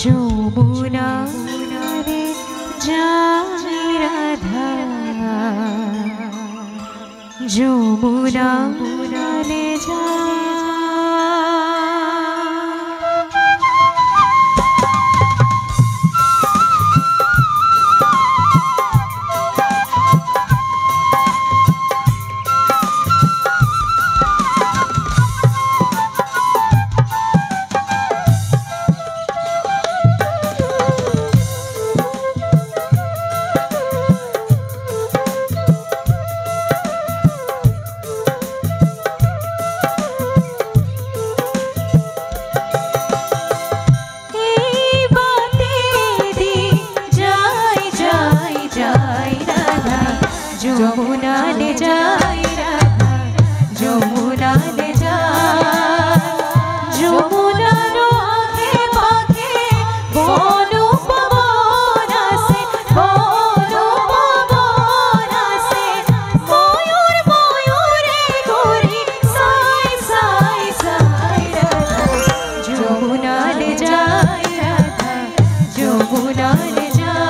যমুনা রে যাই রাধা, যমুনা রে যাই। যমুনা ले जाई राधा, যমুনা ले जाई, যমুনা रो आगे पाके बोलो पवना से, बोलो पवना से, मयूर मयूरे गोरी साई साई साई राधा, যমুনা ले जाई राधा, যমুना ले जाई।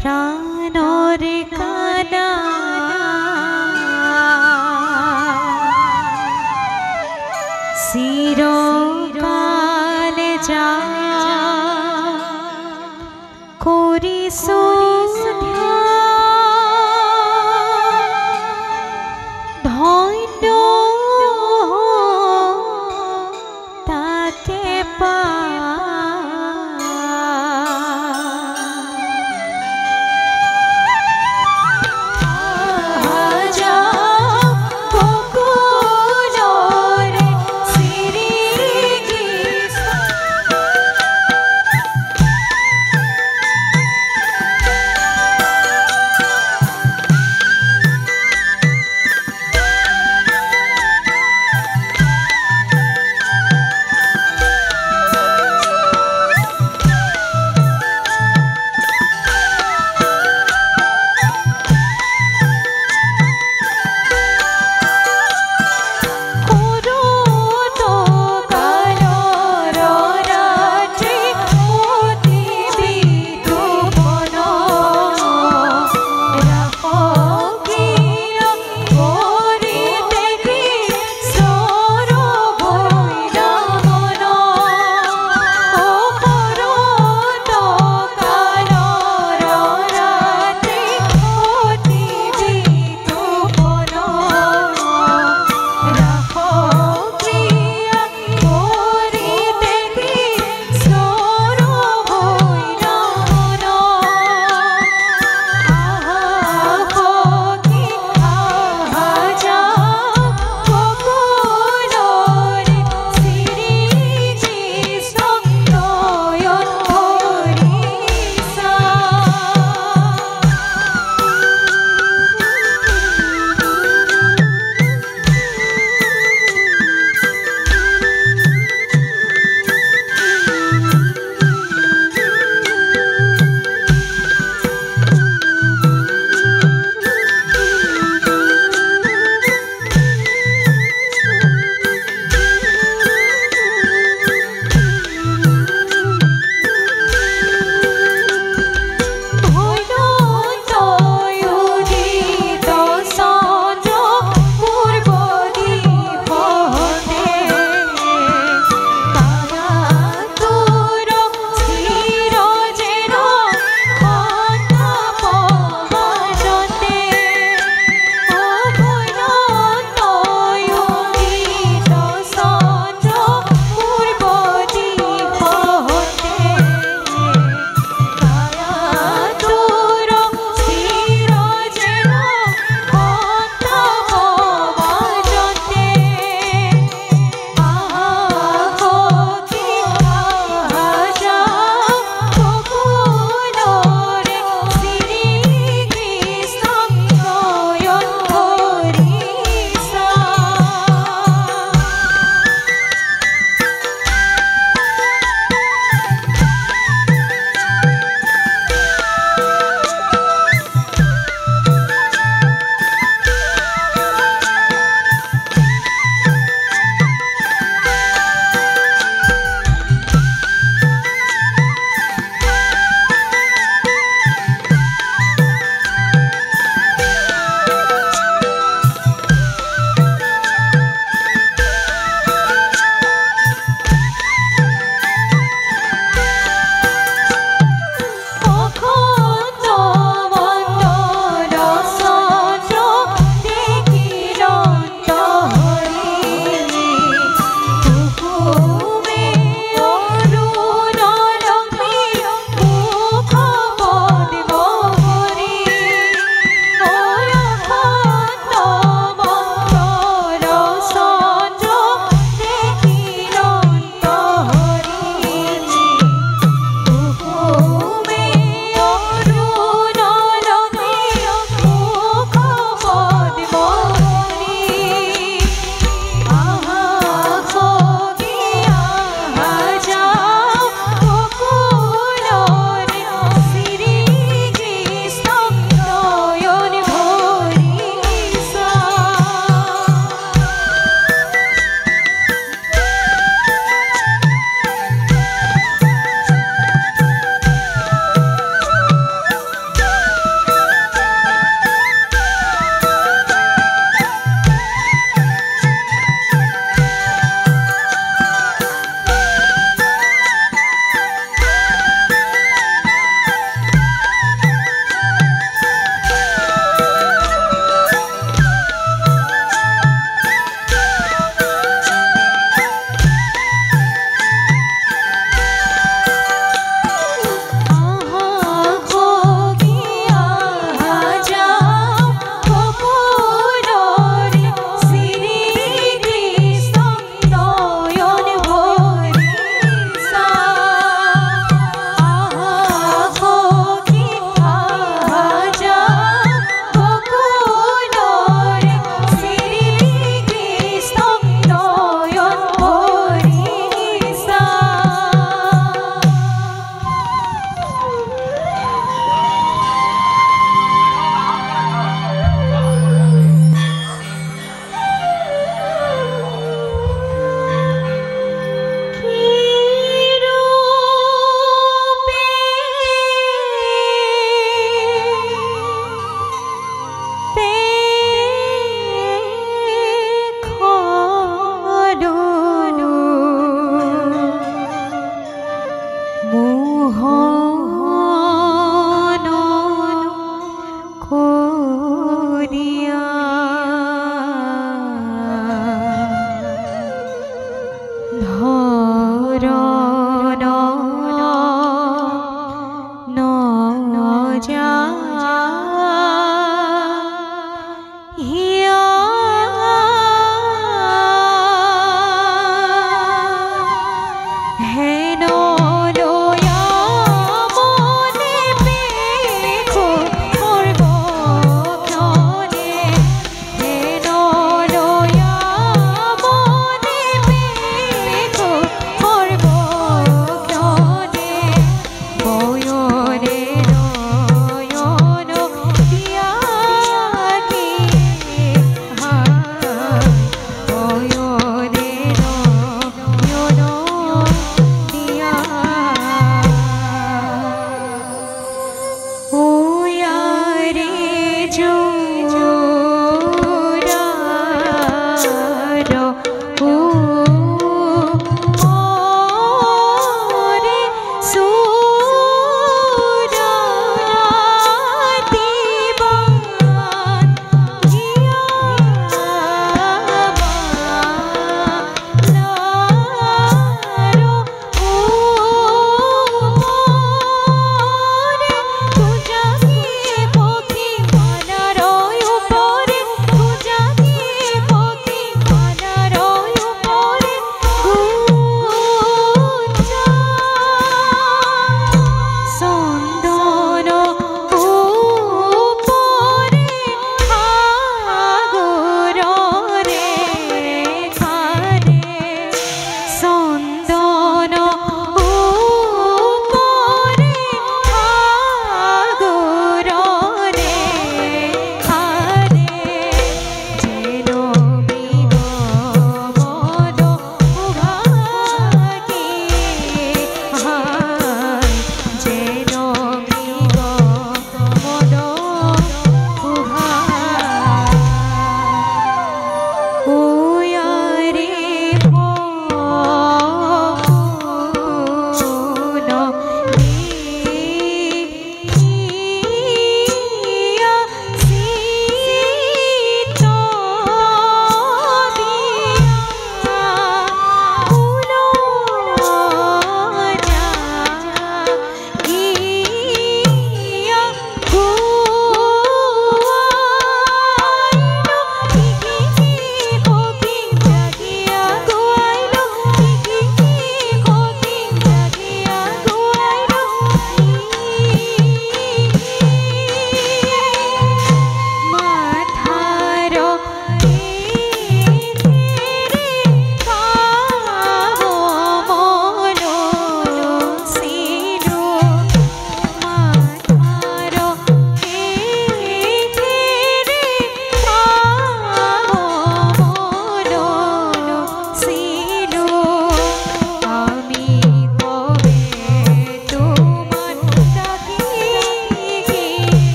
প্রাণরে কানা চিরকালে যা করিছো ধন্য তাকে পা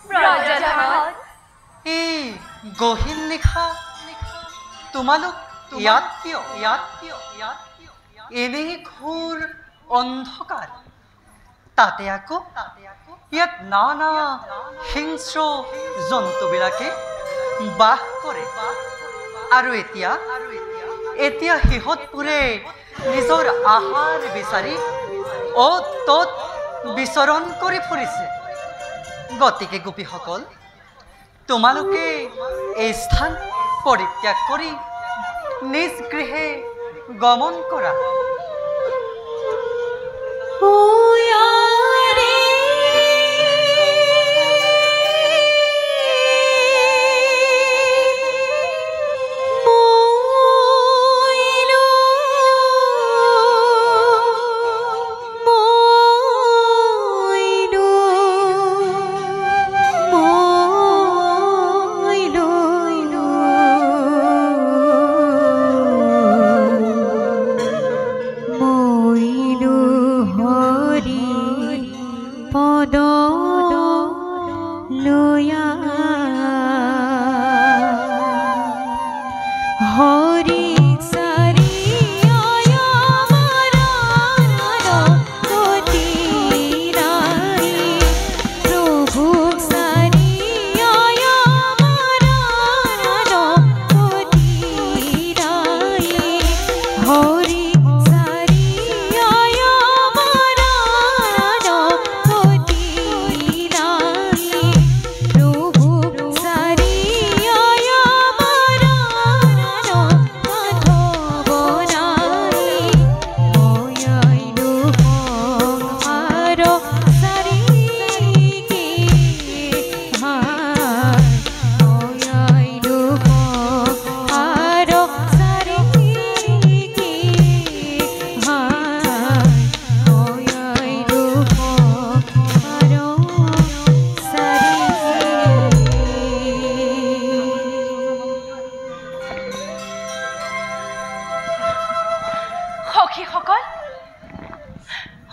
ব্ৰজধৰ এই গহীন নিশা তোমালোক ইয়াত কিয় এনেই ঘোৰ অন্ধকাৰ তাতে আকৌ ইয়াত নানা হিংস্ৰ জন্তুবিলাকে বাস কৰে আৰু এতিয়া সিহঁতবোৰে নিজৰ আহাৰ বিচাৰি অ'ত ত'ত বিচৰণ কৰি ফুৰিছে গতিকে গোপীসকল তোমালোকে এই স্থান পৰিত্যাগ কৰি নিজ গৃহে গমন কৰা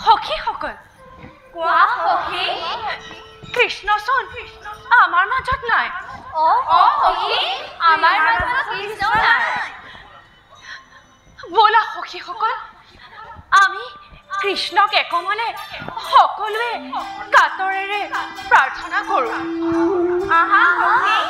সখীসকল কোৱা সখী কৃষ্ণচোন আমাৰ মাজত নাই সখী আমাৰ মাজত কৃষ্ণ নাই ব'লা সখীসকল আমি কৃষ্ণক একমনে সকলোৱে কাতৰেৰে প্ৰাৰ্থনা কৰোঁ আহা সখী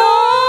Oh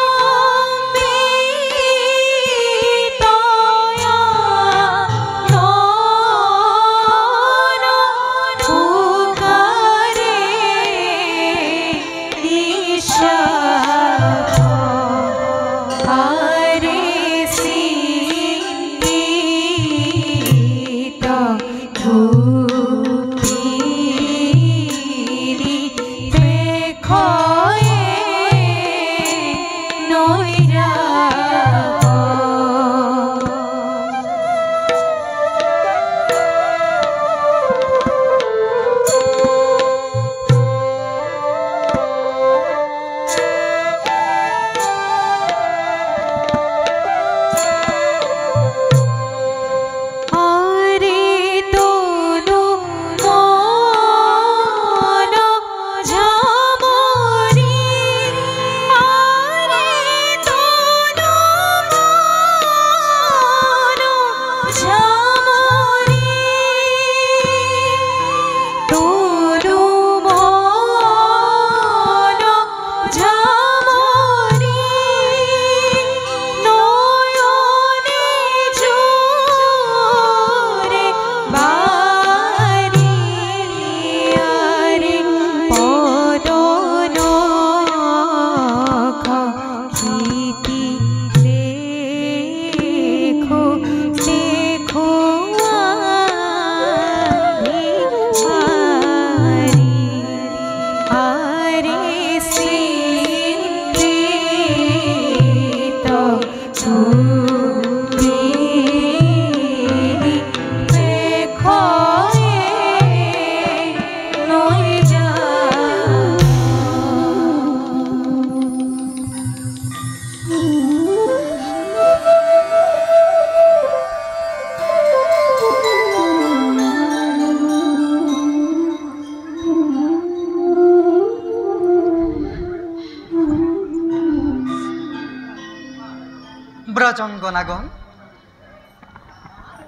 ব্ৰজংগনাগণ,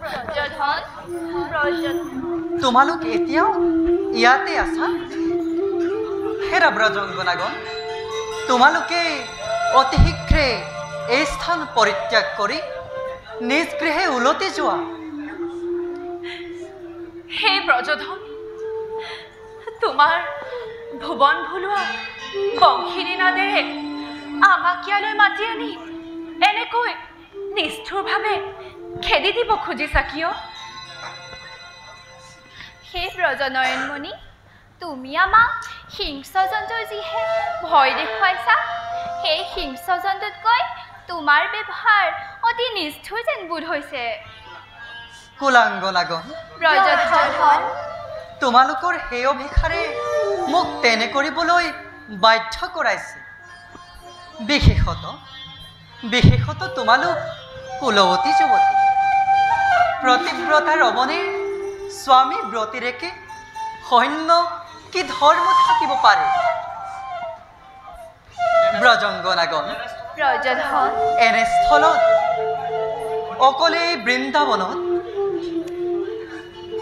ব্ৰজধন, ব্ৰজধন। তোমালোক এতিয়াও ইয়াতে আছা? হেৰা ব্ৰজংগনাগণ, তোমালোকে অতি শীঘ্ৰে এই স্থান পৰিত্যাগ কৰি নিজ গৃহে উলটি যোৱা। হে ব্ৰজধন, তোমাৰ ভুৱন ভুলোৱা বংশীনী নাদেৰে আমাক ইয়ালৈ মাতি আনি এনেকৈ নিষ্ঠুৰভাৱে খেদি দিব খুজিছা কিয়? হে ব্ৰজনয়নমণি, তুমি আমাক হিংস্ৰ জন্তুৰ যিহে ভয় দেখুৱাইছা, সেই হিংস্ৰ জন্তুতকৈ তোমাৰ ব্যৱহাৰ অতি নিষ্ঠুৰ যেন বোধ হৈছে। কুলাংগনাগণ, ব্ৰজধন, তোমালোকৰ সেই অভিসাৰে মোক তেনে কৰিবলৈ বাধ্য কৰাইছে। বিশেষত তোমালোক কুলৱতী যুৱতী, প্ৰতিব্ৰতা ৰমণীৰ স্বামী ব্ৰতিৰেকে সৈন্য কি ধৰ্ম থাকিব পাৰে? ব্ৰজংগনাগণ, ব্ৰজধন, এনে স্থলত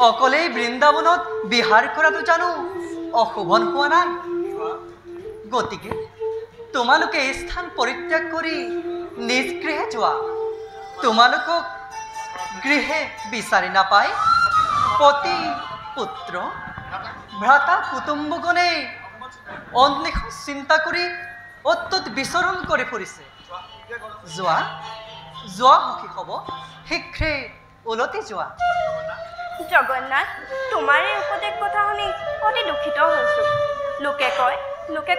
অকলেই বৃন্দাবনত বিহাৰ কৰাটো জানো অশোভন হোৱা নাই? গতিকে তোমালোকে এই স্থান পৰিত্যাগ কৰি নিজ গৃহে যোৱা। তোমালোকক গৃহে বিচাৰি নাপাই পতি পুত্ৰ ভ্ৰাতা কুটুম্বগণে অন্বেষণ চিন্তা কৰি অত্যুত বিচৰণ কৰি ফুৰিছে। যোৱা সখী হ'ব, শীঘ্ৰে উলটি যোৱা। জগন্নাথ, তোমাৰ এই উপদেশ কথা শুনি অতি দুখিত হৈছোঁ। লোকে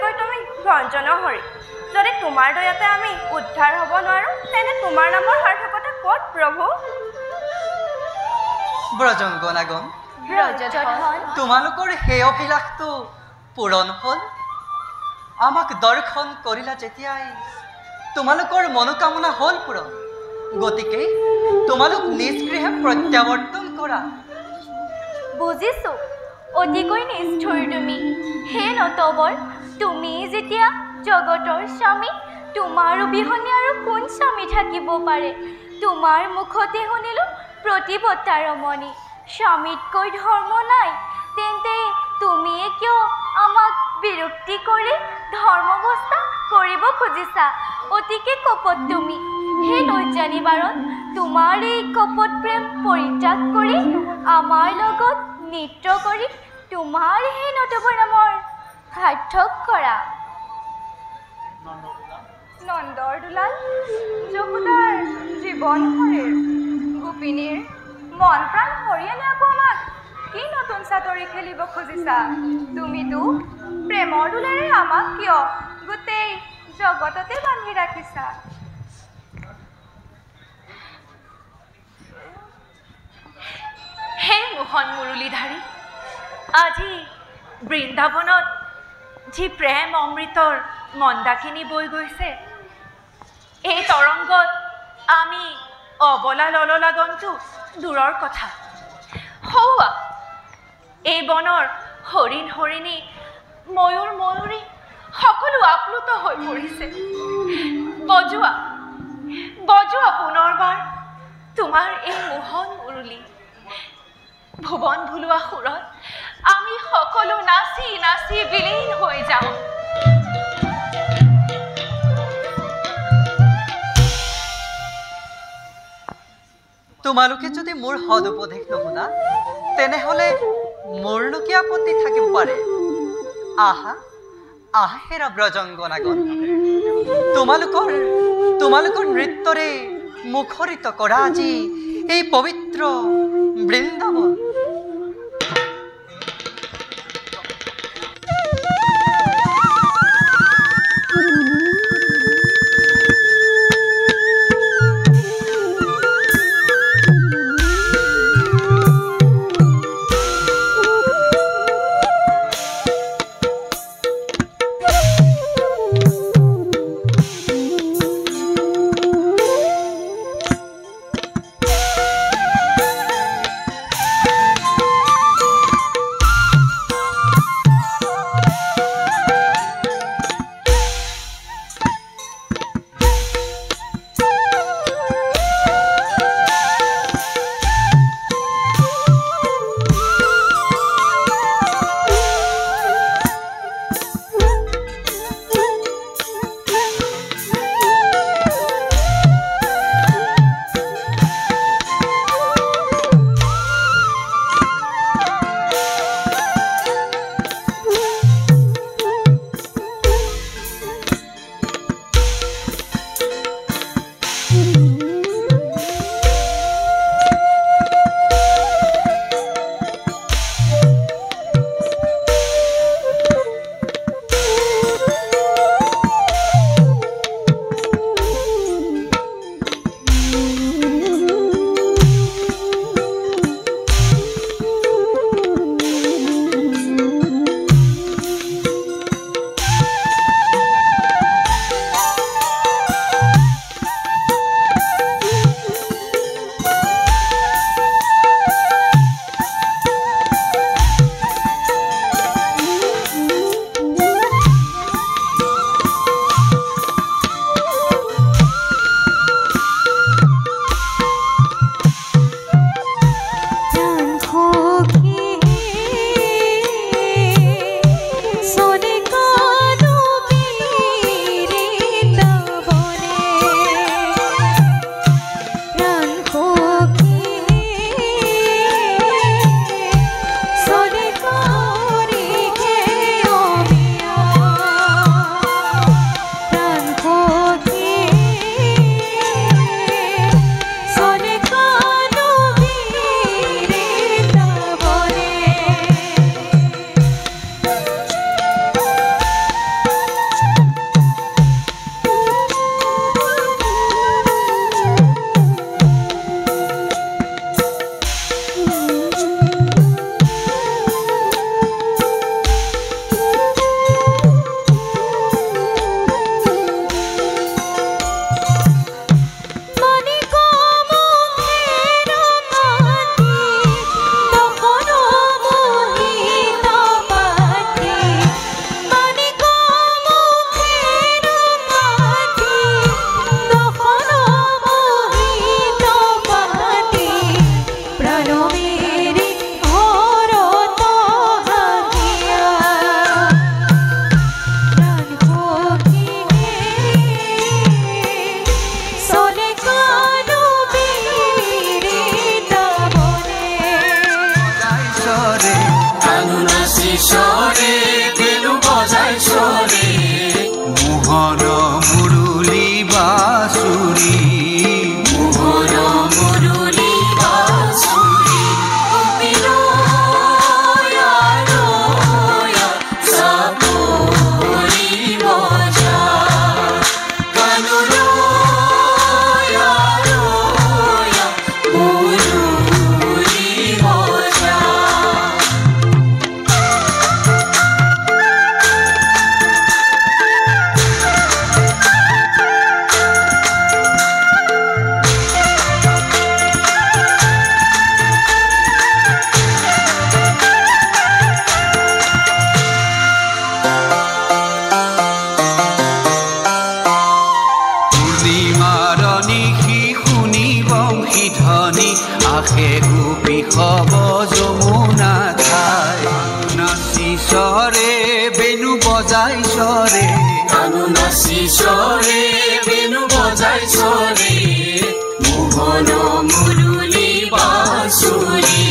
কয় তুমি ভঞ্জনৰ হৰি। যদি তোমাৰ দয়াতে আমি উদ্ধাৰ হ'ব নোৱাৰোঁ, তেনে তোমাৰ নামৰ সাৰ্থকতা ক'ত প্ৰভু? ব্ৰজংগনাগণ, ব্ৰজধন, তোমালোকৰ সেই অভিলাষটো পূৰণ হ'ল। আমাক দৰ্শন কৰিলা যেতিয়াই তোমালোকৰ মনোকামনা হ'ল পূৰণ। গতিকে তোমালোক নিজ গৃহে প্ৰত্যাৱৰ্তন কৰা। বুজিছোঁ, অতিকৈ নিষ্ঠুৰ তুমি। হে নটবৰ, তুমি যেতিয়া জগতৰ স্বামী, তোমাৰ অবিহনে আৰু কোন স্বামী থাকিব পাৰে? তোমাৰ মুখতে শুনিলোঁ প্ৰতিব্ৰতা ৰমণী, স্বামীতকৈ ধৰ্ম নাই। তেন্তে তুমিয়ে কিয় আমাক বিৰক্তি কৰি ধৰ্মৱস্থা কৰিব খুজিছা? অতিকে কপট তুমি। হে লজ্জা নিবাৰণ, তোমাৰ এই কপট প্ৰেম পৰিত্যাগ কৰি আমাৰ লগত নৃত্য কৰি তোমাৰ হে নটবৰ নামৰ সাৰ্থক কৰা। নন্দৰ দুলাল, যশোদাৰ জীৱন শৰীৰ, গোপিনীৰ মন প্ৰাণ হৰিয়ানে আকৌ আমাক কি নতুন চাতৰি খেলিব খুজিছা? তুমিতো প্ৰেমৰ দুলেৰে আমাক কিয় গোটেই জগততে বান্ধি ৰাখিছা? হে মোহন মুৰলীধাৰী, আজি বৃন্দাবনত যি প্ৰেম অমৃতৰ মন্দাকিনী বৈ গৈছে, এই তৰংগত আমি অবলা লললাগনটো দূৰৰ কথা। হৌৱা এই বনৰ হৰিণ হৰিণী, ময়ূৰ ময়ূৰী সকলো আপ্লুত হৈ পৰিছে। বজোৱা পুনৰবাৰ তোমাৰ এই মোহন মুৰলী। ভুৱন ভুলোৱা সুৰত আমি সকলো নাচি নাচি বিলীন হৈ যাওঁ। তোমালোকে যদি মোৰ সদ উপদেশ নুশুনা, তেনেহ'লে মোৰনো কি আপত্তি থাকিব পাৰে? আহা হেৰা ব্ৰজংগনাগণ, তোমালোকৰ নৃত্যৰে মুখৰিত কৰা আজি এই পবিত্ৰ বৃন্দাবন। কানু নাচি চৰে বেলু বজাই চৰে মোহন মুৰুলি বাঁচুৰি মোহন মুৰুলি বাঁচুৰি আশে গোপী হব যমুনা ঠাই নাচি চৰে বেনু বজাই চৰে কানু নাচি চৰে বেনু বজাই চৰে মোহন মুৰুলি বাঁচুৰি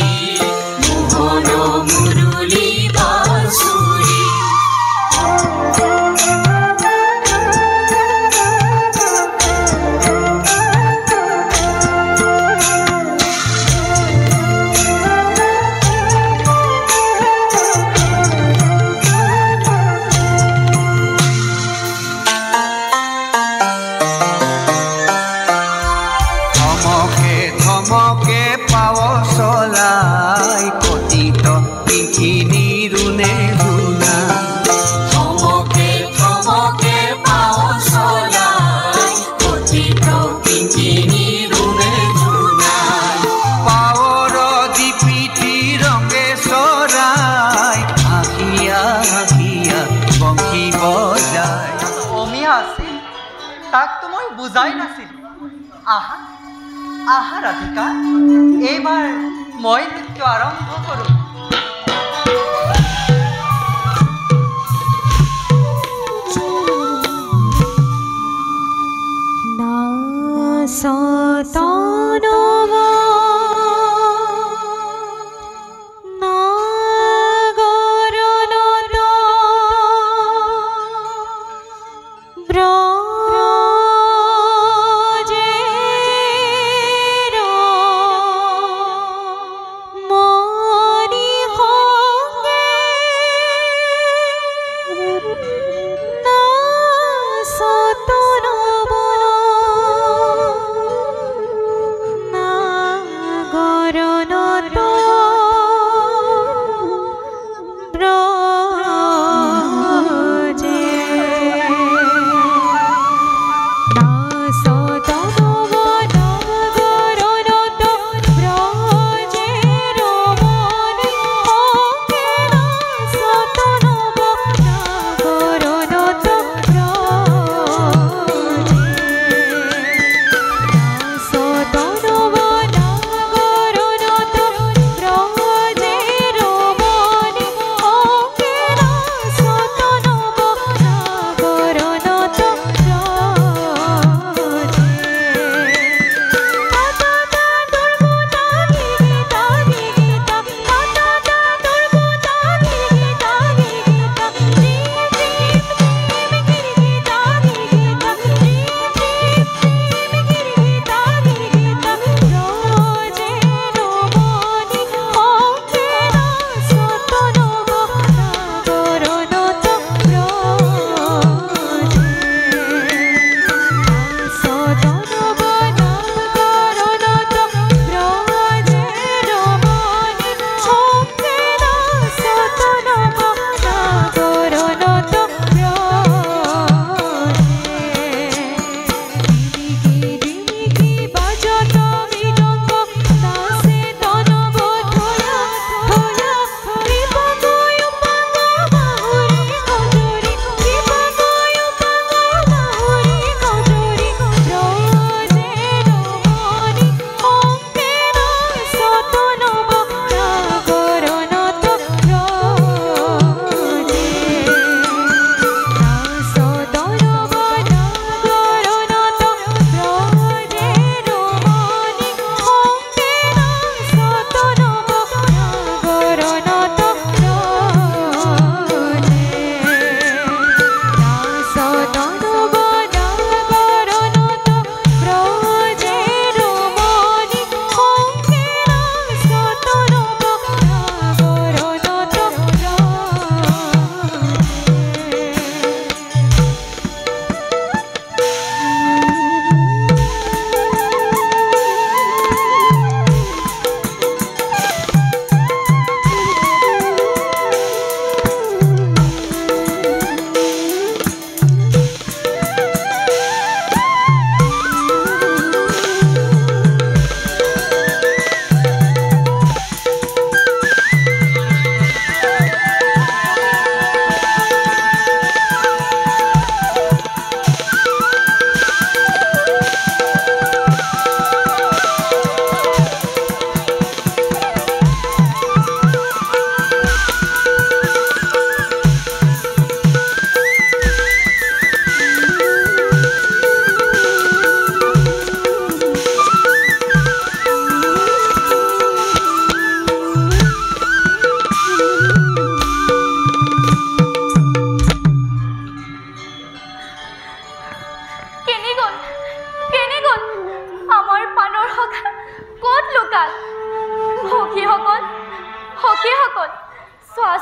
মোহন মুৰুলি বাঁচুৰি তাকতো মই বুজাই নাছিলো আহা আহা ৰাধিকা এইবাৰ মই নৃত্য আৰম্ভ কৰোঁ Mori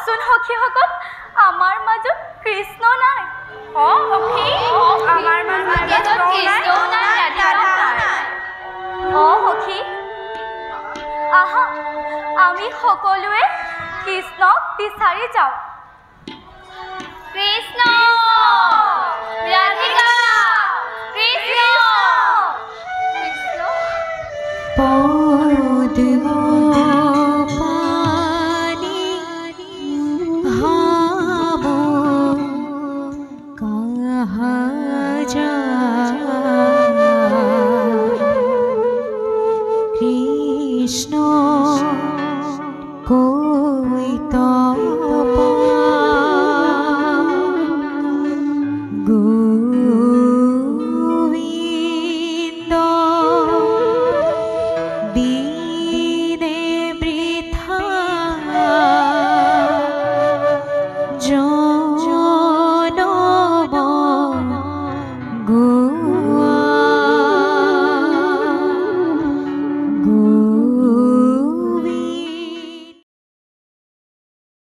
কোৱাচোন সখীসকল, আমাৰ মাজত কৃষ্ণ নাই? আমাৰ মাজত কৃষ্ণও নাই, ৰাধা নাই। সখী, আহা আমি সকলোৱে কৃষ্ণক বিচাৰি যাওঁ। কৃষ্ণ, ৰাধিকা, কৃষ্ণ, কৃষ্ণ। পদ্ম পানি হাব কাহা যায় কৃষ্ণ কৈতব